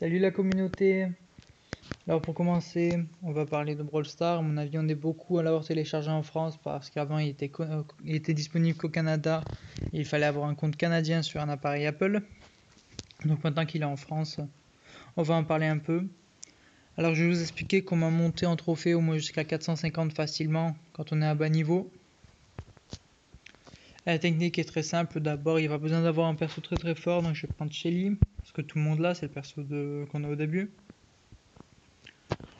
Salut la communauté. Alors pour commencer, on va parler de Brawl Stars. À mon avis, on est beaucoup à l'avoir téléchargé en France parce qu'avant il était disponible qu'au Canada et il fallait avoir un compte canadien sur un appareil Apple. Donc maintenant qu'il est en France, on va en parler un peu. Alors je vais vous expliquer comment monter en trophée au moins jusqu'à 450 facilement quand on est à bas niveau. La technique est très simple. D'abord, il n'y a pas besoin d'avoir un perso très fort, donc je vais prendre Shelly parce que tout le monde là, c'est le perso qu'on a au début.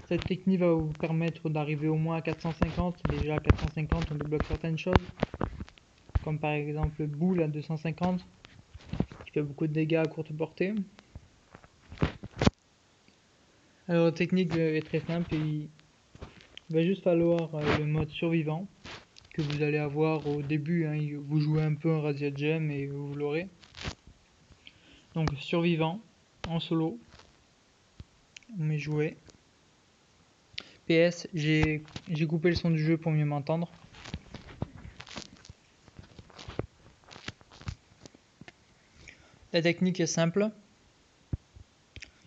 Cette technique va vous permettre d'arriver au moins à 450. Déjà à 450 on débloque certaines choses, comme par exemple Boule à 250 qui fait beaucoup de dégâts à courte portée. Alors la technique est très simple, il va juste falloir le mode survivant que vous allez avoir au début, hein. Vous jouez un peu en Razia Gem et vous l'aurez. Donc survivant en solo, on met jouer. PS, j'ai coupé le son du jeu pour mieux m'entendre. La technique est simple.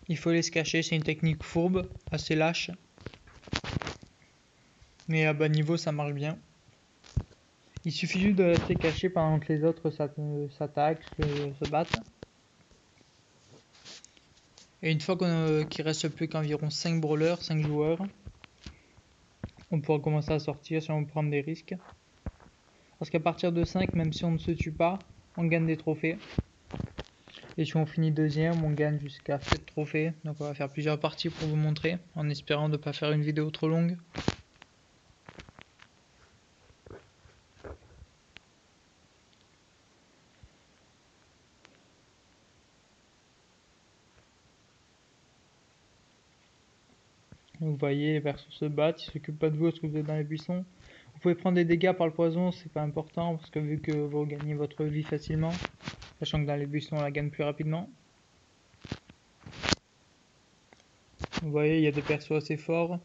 Il faut aller se cacher, c'est une technique fourbe, assez lâche. Mais à bas niveau ça marche bien. Il suffit juste de rester caché pendant que les autres s'attaquent, se battent. Et une fois qu'il reste plus qu'environ 5 brawlers, 5 joueurs, on pourra commencer à sortir si on prend des risques. Parce qu'à partir de 5, même si on ne se tue pas, on gagne des trophées. Et si on finit deuxième, on gagne jusqu'à 7 trophées. Donc on va faire plusieurs parties pour vous montrer, en espérant de ne pas faire une vidéo trop longue. Vous voyez, les persos se battent, ils s'occupent pas de vous parce que vous êtes dans les buissons. Vous pouvez prendre des dégâts par le poison, c'est pas important parce que vu que vous gagnez votre vie facilement, sachant que dans les buissons on la gagne plus rapidement. Vous voyez, il y a des persos assez forts.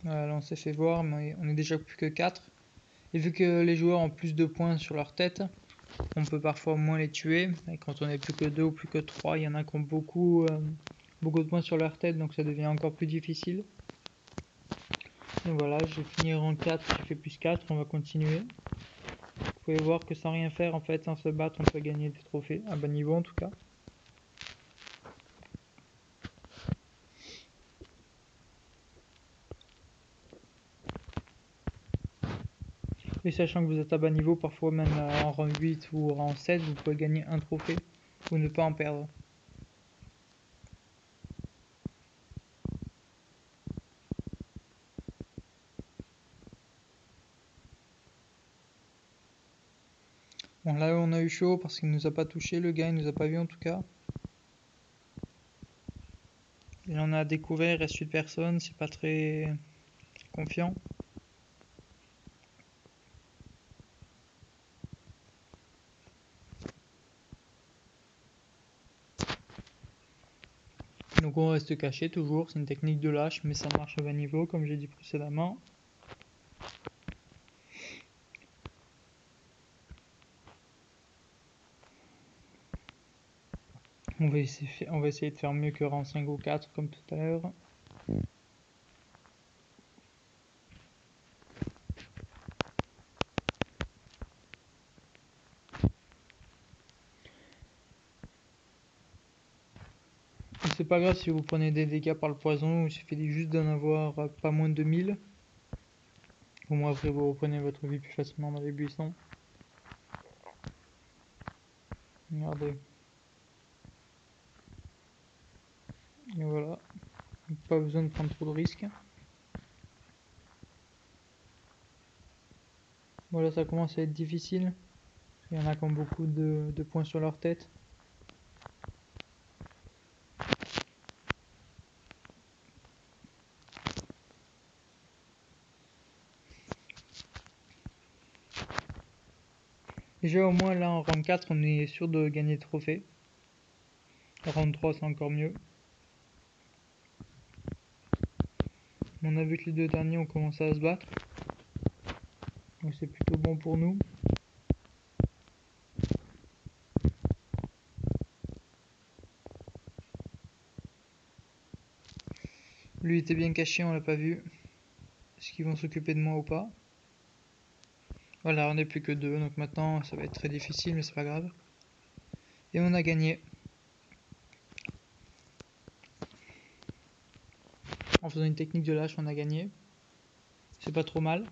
Voilà, là on s'est fait voir, mais on est déjà plus que 4. Et vu que les joueurs ont plus de points sur leur tête, on peut parfois moins les tuer. Et quand on est plus que 2 ou plus que 3, il y en a qui ont beaucoup de points sur leur tête, donc ça devient encore plus difficile. Donc voilà, je vais finir en 4, j'ai fait plus 4, on va continuer. Vous pouvez voir que sans rien faire, en fait, sans se battre, on peut gagner des trophées, à bas niveau en tout cas. Et sachant que vous êtes à bas niveau, parfois même en rang 8 ou rang 7, vous pouvez gagner un trophée ou ne pas en perdre. Bon, là on a eu chaud parce qu'il nous a pas touché, le gars il nous a pas vu en tout cas. Il en a découvert, il reste une personne, c'est pas très confiant. Donc on reste caché toujours, c'est une technique de lâche mais ça marche à bas niveau comme j'ai dit précédemment. On va essayer de faire mieux que rang 5 ou 4 comme tout à l'heure. C'est pas grave si vous prenez des dégâts par le poison, il suffit juste d'en avoir pas moins de 1000. Au moins après vous reprenez votre vie plus facilement dans les buissons. Regardez. Et voilà. Pas besoin de prendre trop de risques. Voilà, ça commence à être difficile. Il y en a qui ont beaucoup de points sur leur tête. Déjà au moins là en rang 4 on est sûr de gagner le trophée. Rang 3 c'est encore mieux. On a vu que les deux derniers ont commencé à se battre. Donc c'est plutôt bon pour nous. Lui était bien caché, on l'a pas vu. Est-ce qu'ils vont s'occuper de moi ou pas? Voilà, on n'est plus que 2, donc maintenant ça va être très difficile, mais c'est pas grave. Et on a gagné. En faisant une technique de lâche, on a gagné. C'est pas trop mal.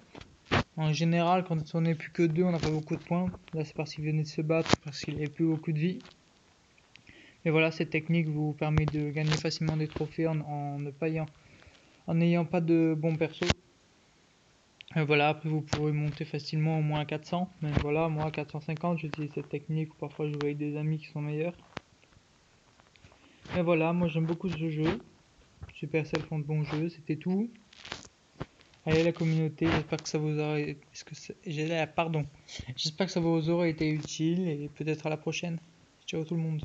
En général, quand on n'est plus que 2, on n'a pas beaucoup de points. Là, c'est parce qu'il venait de se battre, parce qu'il n'avait plus beaucoup de vie. Mais voilà, cette technique vous permet de gagner facilement des trophées en n'ayant pas de bons persos. Voilà, après vous pourrez monter facilement au moins 400. Mais voilà, moi 450, j'utilise cette technique ou parfois je joue avec des amis qui sont meilleurs. Et voilà, moi j'aime beaucoup ce jeu. Supercell font de bons jeux, c'était tout. Allez la communauté, j'espère que ça vous aurait... Pardon. J'espère que ça vous aurait été utile et peut-être à la prochaine. Ciao tout le monde.